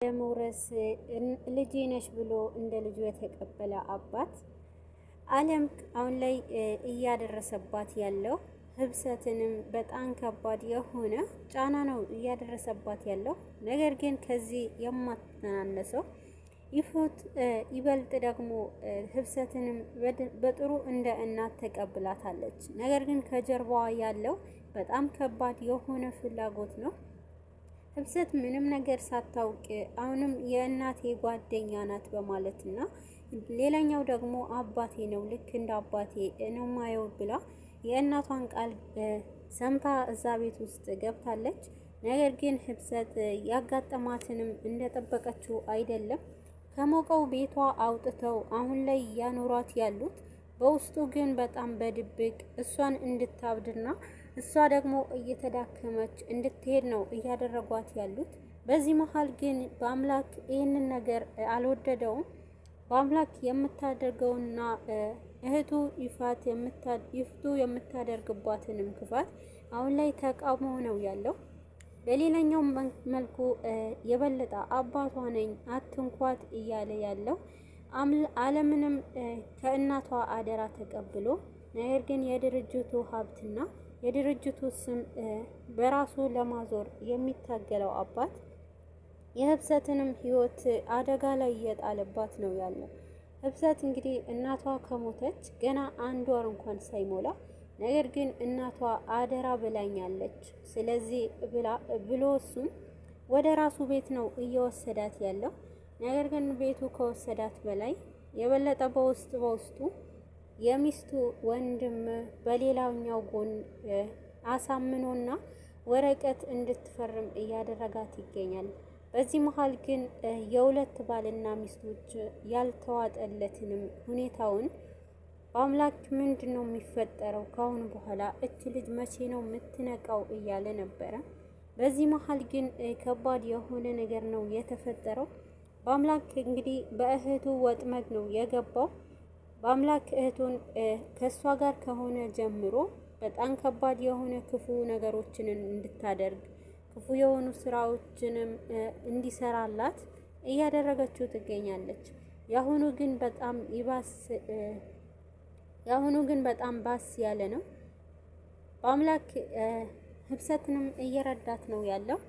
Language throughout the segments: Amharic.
ለመውረስ ልጄ ነሽ ብሎ እንደ ልጁ የተቀበለ አባት አለም አሁን ላይ እያደረሰባት ያለው ህብሰትንም በጣም ከባድ የሆነ ጫና ነው እያደረሰባት ያለው። ነገር ግን ከዚህ የማትናነሰው ይፉት ይበልጥ ደግሞ ህብሰትንም በጥሩ እንደ እናት ተቀብላታለች። ነገር ግን ከጀርባዋ ያለው በጣም ከባድ የሆነ ፍላጎት ነው። ህብሰት ምንም ነገር ሳታውቅ አሁንም የእናቴ ጓደኛ ናት በማለትና ሌላኛው ደግሞ አባቴ ነው ልክ እንደ አባቴ ነው ማየው ብላ የእናቷን ቃል ሰምታ እዛ ቤት ውስጥ ገብታለች። ነገር ግን ህብሰት ያጋጠማትንም እንደጠበቀችው አይደለም። ከሞቀው ቤቷ አውጥተው አሁን ላይ ያኖሯት ያሉት በውስጡ ግን በጣም በድብቅ እሷን እንድታብድና እሷ ደግሞ እየተዳከመች እንድትሄድ ነው እያደረጓት ያሉት። በዚህ መሀል ግን በአምላክ ይህንን ነገር አልወደደውም። በአምላክ የምታደርገውና እህቱ ይፍቱ የምታደርግባትንም ክፋት አሁን ላይ ተቃውሞ ነው ያለው። በሌላኛው መልኩ የበለጠ አባቷ ነኝ አትንኳት እያለ ያለው አለምንም ከእናቷ አደራ ተቀብሎ ነገር ግን የድርጅቱ ሀብትና የድርጅቱ ስም በራሱ ለማዞር የሚታገለው አባት የህብሰትንም ህይወት አደጋ ላይ እየጣለባት ነው ያለው። ህብሰት እንግዲህ እናቷ ከሞተች ገና 1 ወር እንኳን ሳይሞላ ነገር ግን እናቷ አደራ ብላኛለች፣ ስለዚህ ብሎ እሱም ወደ ራሱ ቤት ነው እየወሰዳት ያለው። ነገር ግን ቤቱ ከወሰዳት በላይ የበለጠ በውስጡ የሚስቱ ወንድም በሌላኛው ጎን አሳምኖና ወረቀት እንድትፈርም እያደረጋት ይገኛል። በዚህ መሀል ግን የሁለት ባልና ሚስቶች ያልተዋጠለትንም ሁኔታውን በአምላክ ምንድነው የሚፈጠረው ካሁን በኋላ እች ልጅ መቼ ነው የምትነቃው እያለ ነበረ። በዚህ መሀል ግን ከባድ የሆነ ነገር ነው የተፈጠረው። በአምላክ እንግዲህ በእህቱ ወጥመድ ነው የገባው። በአምላክ እህቱን ከእሷ ጋር ከሆነ ጀምሮ በጣም ከባድ የሆነ ክፉ ነገሮችን እንድታደርግ ክፉ የሆኑ ስራዎችንም እንዲሰራላት እያደረገችው ትገኛለች። ያሁኑ ግን በጣም ባስ ያለ ነው። በአምላክ ህብሰትንም እየረዳት ነው ያለው።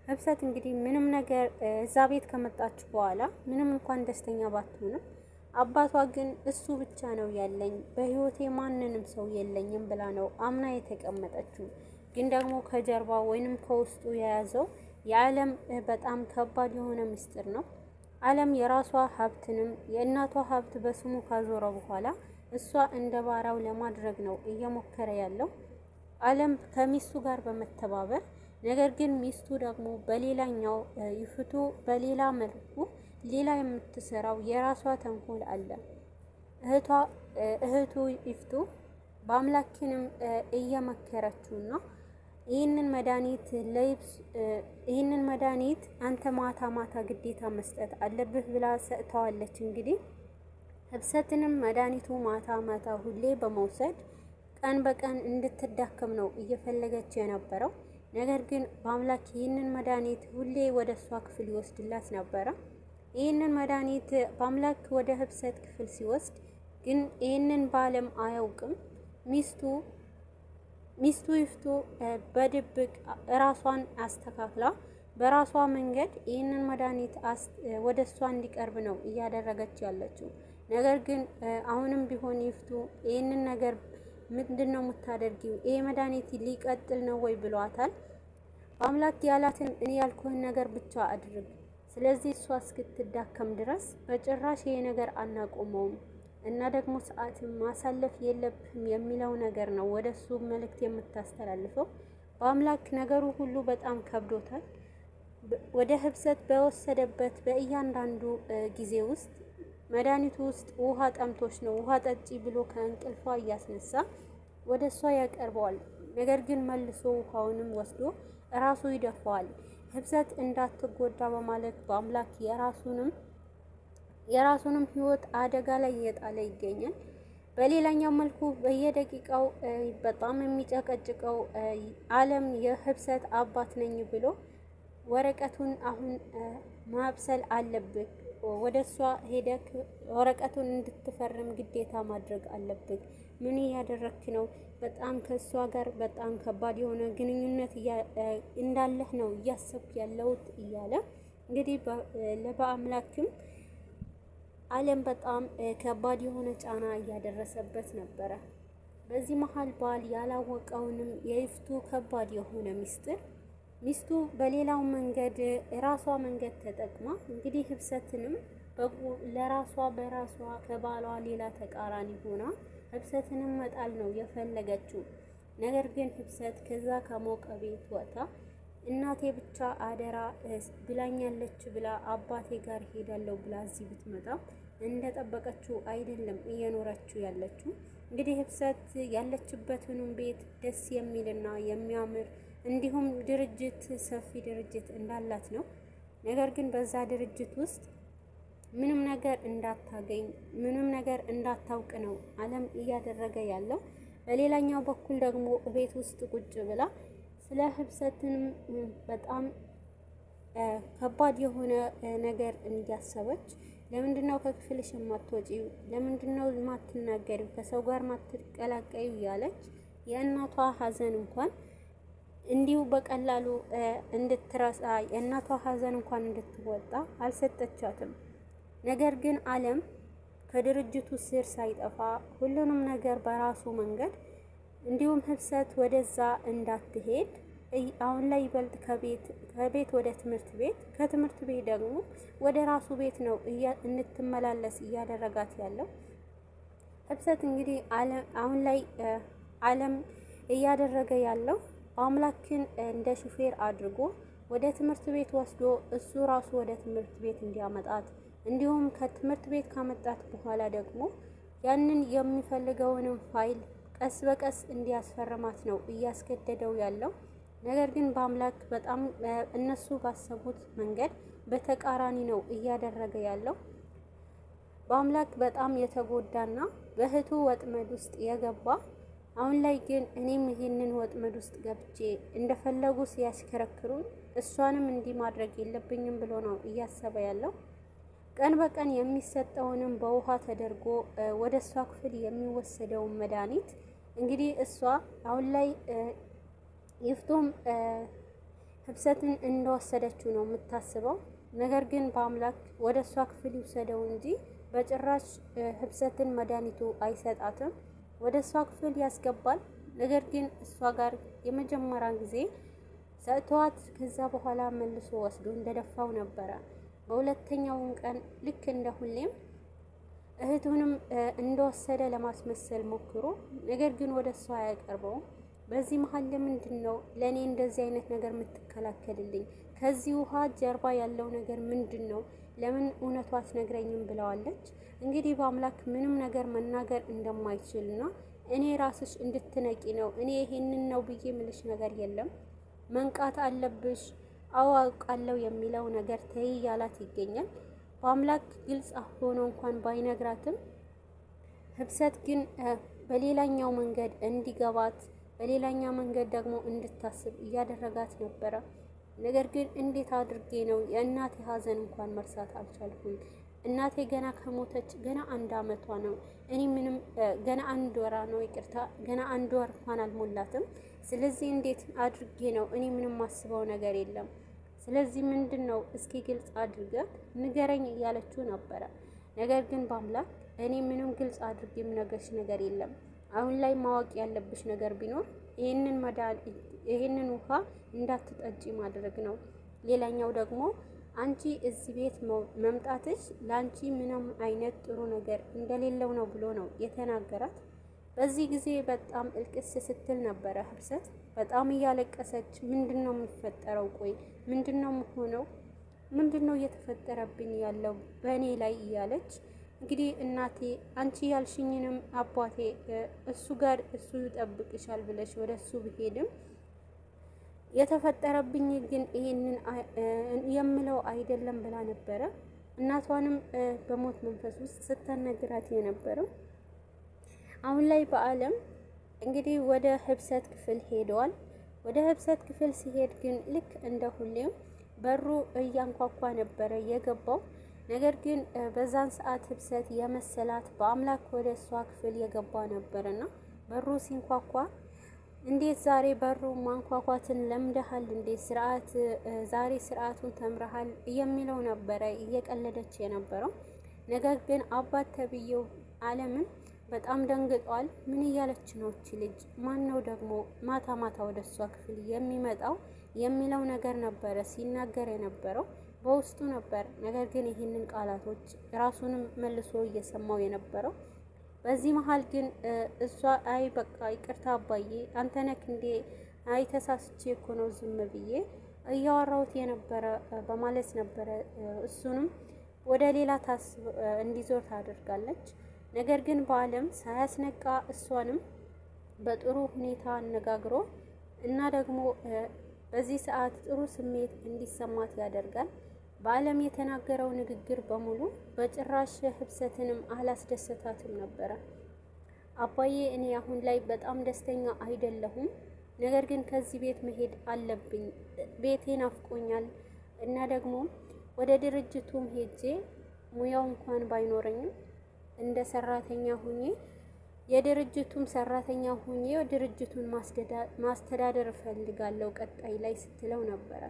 ህብሰት እንግዲህ ምንም ነገር እዛ ቤት ከመጣች በኋላ ምንም እንኳን ደስተኛ ባትሆንም አባቷ ግን እሱ ብቻ ነው ያለኝ በህይወቴ ማንንም ሰው የለኝም ብላ ነው አምና የተቀመጠችው። ግን ደግሞ ከጀርባ ወይንም ከውስጡ የያዘው የዓለም በጣም ከባድ የሆነ ምስጢር ነው። ዓለም የራሷ ሀብትንም የእናቷ ሀብት በስሙ ካዞረ በኋላ እሷ እንደ ባራው ለማድረግ ነው እየሞከረ ያለው። ዓለም ከሚስቱ ጋር በመተባበር ነገር ግን ሚስቱ ደግሞ በሌላኛው ይፍቱ በሌላ መልኩ ሌላ የምትሰራው የራሷ ተንኮል አለ። እህቱ ይፍቱ በአምላክንም እየመከረችውና ይህንን መድኃኒት አንተ ማታ ማታ ግዴታ መስጠት አለብህ ብላ ሰጥተዋለች። እንግዲህ ህብሰትንም መድኃኒቱ ማታ ማታ ሁሌ በመውሰድ ቀን በቀን እንድትዳከም ነው እየፈለገች የነበረው። ነገር ግን በአምላክ ይህንን መድኃኒት ሁሌ ወደ እሷ ክፍል ይወስድላት ነበረ። ይህንን መድኃኒት በአምላክ ወደ ህብሰት ክፍል ሲወስድ ግን ይህንን ባለም አያውቅም። ሚስቱ ይፍቱ በድብቅ ራሷን አስተካክላ በራሷ መንገድ ይህንን መድኃኒት ወደ እሷ እንዲቀርብ ነው እያደረገች ያለችው። ነገር ግን አሁንም ቢሆን ይፍቱ ይህንን ነገር ምንድነው የምታደርጊው? ይሄ መድኃኒት ሊቀጥል ነው ወይ ብሏታል። በአምላክ ያላትን እኔ ያልኩህን ነገር ብቻ አድርግ፣ ስለዚህ እሷ እስክትዳከም ድረስ በጭራሽ ይሄ ነገር አናቆመውም እና ደግሞ ሰዓትን ማሳለፍ የለብህም የሚለው ነገር ነው ወደ እሱ መልእክት የምታስተላልፈው። በአምላክ ነገሩ ሁሉ በጣም ከብዶታል። ወደ ህብሰት በወሰደበት በእያንዳንዱ ጊዜ ውስጥ መድኃኒቱ ውስጥ ውሃ ጠምቶች ነው ውሃ ጠጪ ብሎ ከእንቅልፏ እያስነሳ ወደ እሷ ያቀርበዋል። ነገር ግን መልሶ ውሃውንም ወስዶ ራሱ ይደፋዋል። ህብሰት እንዳትጎዳ በማለት በአምላክ የራሱንም ህይወት አደጋ ላይ እየጣለ ይገኛል። በሌላኛው መልኩ በየደቂቃው በጣም የሚጨቀጭቀው ዓለም የህብሰት አባት ነኝ ብሎ ወረቀቱን አሁን ማብሰል አለብህ። ወደ እሷ ሄደክ ወረቀቱን እንድትፈርም ግዴታ ማድረግ አለብህ። ምን እያደረክ ነው? በጣም ከእሷ ጋር በጣም ከባድ የሆነ ግንኙነት እንዳለህ ነው እያሰብክ ያለውት እያለ እንግዲህ ለበአምላክም አለም በጣም ከባድ የሆነ ጫና እያደረሰበት ነበረ። በዚህ መሀል ባል ያላወቀውንም የይፍቱ ከባድ የሆነ ሚስቱ በሌላው መንገድ ራሷ መንገድ ተጠቅማ እንግዲህ ህብሰትንም ለራሷ በራሷ ከባሏ ሌላ ተቃራኒ ሆና ህብሰትንም መጣል ነው የፈለገችው። ነገር ግን ህብሰት ከዛ ከሞቀ ቤት ወጣ እናቴ ብቻ አደራ ብላኛለች ብላ አባቴ ጋር ሄዳለሁ ብላ እዚህ ብትመጣ እንደጠበቀችው አይደለም እየኖረችው ያለችው። እንግዲህ ህብሰት ያለችበትንም ቤት ደስ የሚልና የሚያምር እንዲሁም ድርጅት ሰፊ ድርጅት እንዳላት ነው። ነገር ግን በዛ ድርጅት ውስጥ ምንም ነገር እንዳታገኝ ምንም ነገር እንዳታውቅ ነው አለም እያደረገ ያለው። በሌላኛው በኩል ደግሞ ቤት ውስጥ ቁጭ ብላ ስለ ህብሰትንም በጣም ከባድ የሆነ ነገር እያሰበች ለምንድነው ከክፍልሽ የማትወጪው? ለምንድነው የማትናገሪው? ከሰው ጋር ማትቀላቀዩ? እያለች የእናቷ ሀዘን እንኳን እንዲሁ በቀላሉ እንድትረሳ የእናቷ ሀዘን እንኳን እንድትወጣ አልሰጠቻትም። ነገር ግን አለም ከድርጅቱ ስር ሳይጠፋ ሁሉንም ነገር በራሱ መንገድ እንዲሁም ህብሰት ወደዛ እንዳትሄድ አሁን ላይ ይበልጥ ከቤት ወደ ትምህርት ቤት ከትምህርት ቤት ደግሞ ወደ ራሱ ቤት ነው እንድትመላለስ እያደረጋት ያለው። ህብሰት እንግዲህ አሁን ላይ አለም እያደረገ ያለው አምላክን እንደ ሹፌር አድርጎ ወደ ትምህርት ቤት ወስዶ እሱ ራሱ ወደ ትምህርት ቤት እንዲያመጣት እንዲሁም ከትምህርት ቤት ካመጣት በኋላ ደግሞ ያንን የሚፈልገውንም ፋይል ቀስ በቀስ እንዲያስፈርማት ነው እያስገደደው ያለው። ነገር ግን በአምላክ በጣም እነሱ ባሰቡት መንገድ በተቃራኒ ነው እያደረገ ያለው። በአምላክ በጣም የተጎዳና በእህቱ ወጥመድ ውስጥ የገባ አሁን ላይ ግን እኔም ይሄንን ወጥመድ ውስጥ ገብቼ እንደፈለጉ ሲያሽከረክሩኝ እሷንም እንዲህ ማድረግ የለብኝም ብሎ ነው እያሰበ ያለው። ቀን በቀን የሚሰጠውንም በውሃ ተደርጎ ወደ እሷ ክፍል የሚወሰደውን መድኃኒት እንግዲህ እሷ አሁን ላይ ይፍቱም ህብሰትን እንደወሰደችው ነው የምታስበው። ነገር ግን በአምላክ ወደ እሷ ክፍል ይውሰደው እንጂ በጭራሽ ህብሰትን መድኃኒቱ አይሰጣትም። ወደ እሷ ክፍል ያስገባል። ነገር ግን እሷ ጋር የመጀመሪያ ጊዜ ሰጥቷት ከዛ በኋላ መልሶ ወስዶ እንደደፋው ነበረ። በሁለተኛውን ቀን ልክ እንደ ሁሌም እህቱንም እንደወሰደ ለማስመሰል ሞክሮ ነገር ግን ወደ እሷ አያቀርበውም። በዚህ መሀል ለምንድን ነው ለእኔ እንደዚህ አይነት ነገር የምትከላከልልኝ? ከዚህ ውሃ ጀርባ ያለው ነገር ምንድን ነው? ለምን እውነቷ አትነግረኝም? ብለዋለች። እንግዲህ በአምላክ ምንም ነገር መናገር እንደማይችልና እኔ ራስሽ እንድትነቂ ነው እኔ ይሄንን ነው ብዬ ምልሽ ነገር የለም መንቃት አለብሽ አውቃለሁ የሚለው ነገር ተይ ያላት ይገኛል። በአምላክ ግልጽ ሆኖ እንኳን ባይነግራትም ህብሰት ግን በሌላኛው መንገድ እንዲገባት በሌላኛው መንገድ ደግሞ እንድታስብ እያደረጋት ነበረ። ነገር ግን እንዴት አድርጌ ነው የእናቴ ሀዘን እንኳን መርሳት አልቻልኩም። እናቴ ገና ከሞተች ገና 1 አመቷ ነው። እኔ ምንም ገና 1 ወራ ነው ይቅርታ ገና 1 ወር እንኳን አልሞላትም። ስለዚህ እንዴት አድርጌ ነው እኔ ምንም ማስበው ነገር የለም። ስለዚህ ምንድነው እስኪ ግልጽ አድርገህ ንገረኝ እያለችው ነበረ። ነገር ግን በአምላክ እኔ ምንም ግልጽ አድርጌ የምነግርሽ ነገር የለም። አሁን ላይ ማወቅ ያለብሽ ነገር ቢኖር ይሄንን ውሃ እንዳትጠጪ ማድረግ ነው። ሌላኛው ደግሞ አንቺ እዚህ ቤት መምጣትሽ ላንቺ ምንም አይነት ጥሩ ነገር እንደሌለው ነው ብሎ ነው የተናገራት። በዚህ ጊዜ በጣም እልቅስ ስትል ነበረ ህብሰት በጣም እያለቀሰች ምንድነው የሚፈጠረው? ቆይ ምንድነው የምሆነው? ምንድነው እየተፈጠረብኝ ያለው በእኔ ላይ እያለች እንግዲህ እናቴ አንቺ ያልሽኝንም አባቴ እሱ ጋር እሱ ይጠብቅሻል ብለሽ ወደ እሱ ብሄድም የተፈጠረብኝ ግን ይሄንን የምለው አይደለም ብላ ነበረ። እናቷንም በሞት መንፈስ ውስጥ ስታነግራት የነበረው። አሁን ላይ በአለም እንግዲህ ወደ ህብሰት ክፍል ሄደዋል። ወደ ህብሰት ክፍል ሲሄድ ግን ልክ እንደ ሁሌም በሩ እያንኳኳ ነበረ የገባው። ነገር ግን በዛን ሰዓት ህብሰት የመሰላት በአምላክ ወደ እሷ ክፍል የገባ ነበርና በሩ ሲንኳኳ እንዴት ዛሬ በሩ ማንኳኳትን ለምደሃል እንዴ? ስርዓት ዛሬ ስርዓቱን ተምረሃል የሚለው ነበረ እየቀለደች የነበረው። ነገር ግን አባት ተብዬው አለምን በጣም ደንግጧል። ምን እያለች ነው እቺ ልጅ? ማን ነው ደግሞ ማታ ማታ ወደ እሷ ክፍል የሚመጣው የሚለው ነገር ነበረ ሲናገር የነበረው በውስጡ ነበር። ነገር ግን ይህንን ቃላቶች ራሱንም መልሶ እየሰማው የነበረው። በዚህ መሀል ግን እሷ አይ በቃ ይቅርታ አባዬ አንተ ነክ እንዴ? አይ ተሳስቼ እኮ ነው ዝም ብዬ እያወራሁት የነበረ በማለት ነበረ እሱንም ወደ ሌላ ታስብ እንዲዞር ታደርጋለች። ነገር ግን በአለም ሳያስነቃ እሷንም በጥሩ ሁኔታ አነጋግሮ እና ደግሞ በዚህ ሰዓት ጥሩ ስሜት እንዲሰማት ያደርጋል። በአለም የተናገረው ንግግር በሙሉ በጭራሽ ህብሰትንም አላስደሰታትም ነበረ። አባዬ እኔ አሁን ላይ በጣም ደስተኛ አይደለሁም፣ ነገር ግን ከዚህ ቤት መሄድ አለብኝ፣ ቤቴ ናፍቆኛል እና ደግሞ ወደ ድርጅቱም ሄጄ ሙያው እንኳን ባይኖረኝም እንደ ሰራተኛ ሁኜ የድርጅቱም ሰራተኛ ሁኜ ድርጅቱን ማስተዳደር እፈልጋለሁ ቀጣይ ላይ ስትለው ነበረ።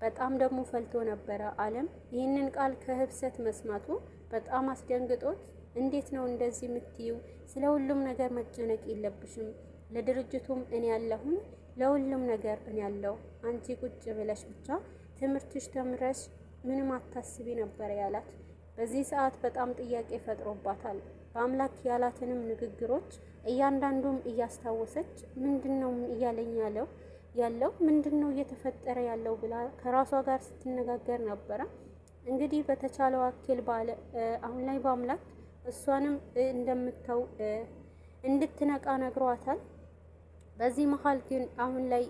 በጣም ደግሞ ፈልቶ ነበረ አለም ይህንን ቃል ከህብሰት መስማቱ በጣም አስደንግጦት፣ እንዴት ነው እንደዚህ የምትይው? ስለ ሁሉም ነገር መጨነቅ የለብሽም፣ ለድርጅቱም እኔ ያለሁኝ፣ ለሁሉም ነገር እኔ ያለው፣ አንቺ ቁጭ ብለሽ ብቻ ትምህርትሽ ተምረሽ ምንም አታስቢ ነበር ያላት። በዚህ ሰዓት በጣም ጥያቄ ፈጥሮባታል። በአምላክ ያላትንም ንግግሮች እያንዳንዱም እያስታወሰች ምንድነው እያለኝ ያለው ምንድነው እየተፈጠረ ያለው ብላ ከራሷ ጋር ስትነጋገር ነበረ። እንግዲህ በተቻለው አክል አሁን ላይ በአምላክ እሷንም እንደምታው እንድትነቃ ነግሯታል። በዚህ መሀል ግን አሁን ላይ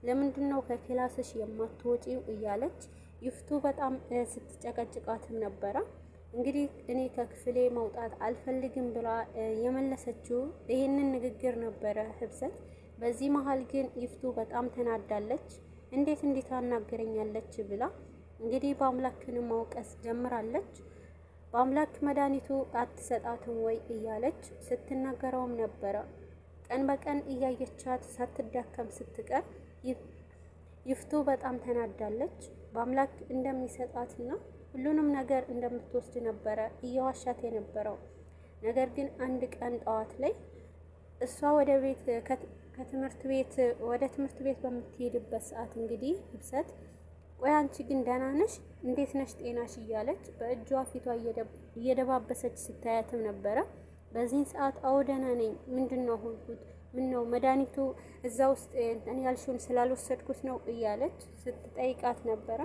ለምንድነው ከክላስሽ የማትወጪው እያለች ይፍቱ በጣም ስትጨቀጭቃትም ነበረ። እንግዲህ እኔ ከክፍሌ መውጣት አልፈልግም ብላ የመለሰችው ይህንን ንግግር ነበረ ህብሰት። በዚህ መሀል ግን ይፍቱ በጣም ተናዳለች። እንዴት ታናገረኛለች ብላ እንግዲህ በአምላክንም ማውቀስ ጀምራለች። በአምላክ መድኃኒቱ አትሰጣትም ወይ እያለች ስትናገረውም ነበረ። ቀን በቀን እያየቻት ሳትዳከም ስትቀር ይፍቱ በጣም ተናዳለች። በአምላክ እንደሚሰጣትና ሁሉንም ነገር እንደምትወስድ ነበረ እየዋሻት የነበረው። ነገር ግን አንድ ቀን ጠዋት ላይ እሷ ወደ ትምህርት ቤት በምትሄድበት ሰዓት እንግዲህ ህብሰት ቆይ አንቺ ግን ደህና ነሽ? እንዴት ነሽ? ጤናሽ? እያለች በእጇ ፊቷ እየደባበሰች ስታያትም ነበረ። በዚህን ሰዓት አዎ ደህና ነኝ፣ ምንድነው ሆንኩት? ምነው መድኃኒቱ እዛ ውስጥ እኔ ያልሽውን ስላልወሰድኩት ነው እያለች ስትጠይቃት ነበረ።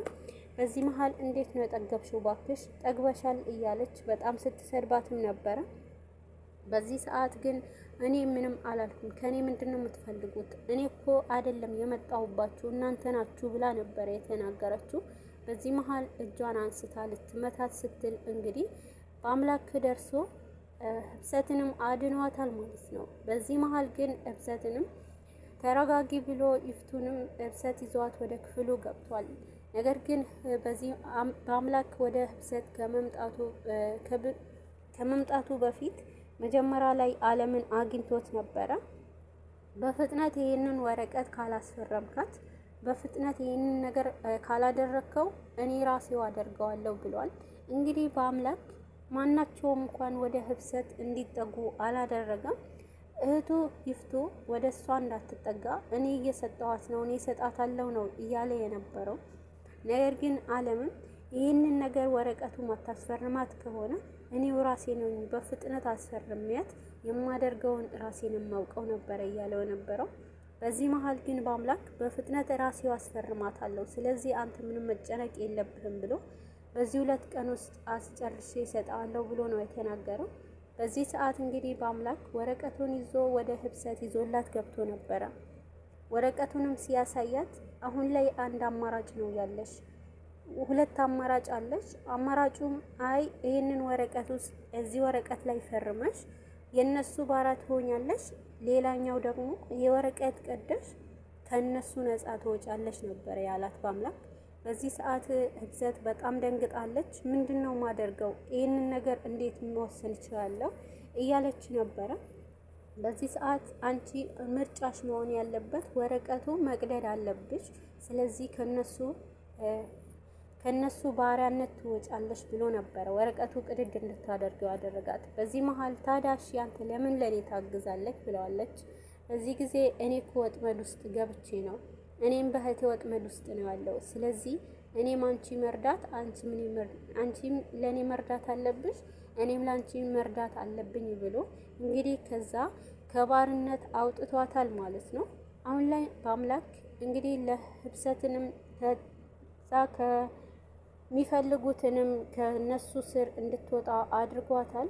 በዚህ መሀል እንዴት ነው የጠገብሽው? ባክሽ ጠግበሻል እያለች በጣም ስትሰድባትም ነበረ። በዚህ ሰዓት ግን እኔ ምንም አላልኩም፣ ከኔ ምንድነው የምትፈልጉት? እኔ እኮ አይደለም የመጣሁባችሁ እናንተ ናችሁ ብላ ነበረ የተናገረችው። በዚህ መሀል እጇን አንስታ ልትመታት ስትል እንግዲህ በአምላክ ደርሶ ህብሰትንም አድኗታል ማለት ነው። በዚህ መሀል ግን ህብሰትንም ተረጋጊ ብሎ ይፍቱንም ህብሰት ይዟት ወደ ክፍሉ ገብቷል። ነገር ግን በዚህ በአምላክ ወደ ህብሰት ከመምጣቱ በፊት መጀመሪያ ላይ አለምን አግኝቶት ነበረ። በፍጥነት ይህንን ወረቀት ካላስፈረምካት፣ በፍጥነት ይህንን ነገር ካላደረከው እኔ ራሴው አደርገዋለሁ ብሏል። እንግዲህ በአምላክ ማናቸውም እንኳን ወደ ህብሰት እንዲጠጉ አላደረገም። እህቱ ይፍቱ ወደ እሷ እንዳትጠጋ እኔ እየሰጠዋት ነው፣ እኔ እሰጣታለሁ ነው እያለ የነበረው። ነገር ግን አለምን ይህንን ነገር ወረቀቱ ማታስፈርማት ከሆነ እኔው ራሴ ነው በፍጥነት አስፈርሚያት የማደርገውን ራሴን የማውቀው ነበረ እያለው ነበረው። በዚህ መሀል ግን በአምላክ በፍጥነት ራሴው አስፈርማታለሁ፣ ስለዚህ አንተ ምንም መጨነቅ የለብህም ብሎ በዚህ 2 ቀን ውስጥ አስጨርሼ እሰጣለሁ ብሎ ነው የተናገረው። በዚህ ሰዓት እንግዲህ በአምላክ ወረቀቱን ይዞ ወደ ህብሰት ይዞላት ገብቶ ነበረ። ወረቀቱንም ሲያሳያት አሁን ላይ አንድ አማራጭ ነው ያለሽ፣ 2 አማራጭ አለሽ። አማራጩም አይ ይህንን ወረቀት ውስጥ እዚህ ወረቀት ላይ ፈርመሽ የነሱ ባራ ትሆኛለሽ፣ ሌላኛው ደግሞ የወረቀት ቀደሽ ከነሱ ነፃ ትወጫለሽ ነበር ያላት በአምላክ። በዚህ ሰዓት ህብሰት በጣም ደንግጣለች። ምንድነው ማደርገው? ይህንን ነገር እንዴት መወሰን እችላለሁ? እያለች ነበረ። በዚህ ሰዓት አንቺ ምርጫሽ መሆን ያለበት ወረቀቱ መቅደድ አለብሽ። ስለዚህ ከነሱ ባሪያነት ትወጫለሽ ብሎ ነበረ ወረቀቱ ቅድድ እንድታደርገው ያደረጋት። በዚህ መሀል ታዳሽ ያንተ ለምን ለኔ ታግዛለች ብለዋለች። በዚህ ጊዜ እኔ እኮ ወጥመድ ውስጥ ገብቼ ነው፣ እኔም በህቴ ወጥመድ ውስጥ ነው ያለው። ስለዚህ እኔም አንቺ መርዳት አንቺም ለኔ መርዳት አለብሽ፣ እኔም ላንቺ መርዳት አለብኝ ብሎ እንግዲህ ከዛ ከባርነት አውጥቷታል ማለት ነው። አሁን ላይ በአምላክ እንግዲህ ለህብሰትንም ከዛ ከሚፈልጉትንም ከነሱ ስር እንድትወጣ አድርጓታል።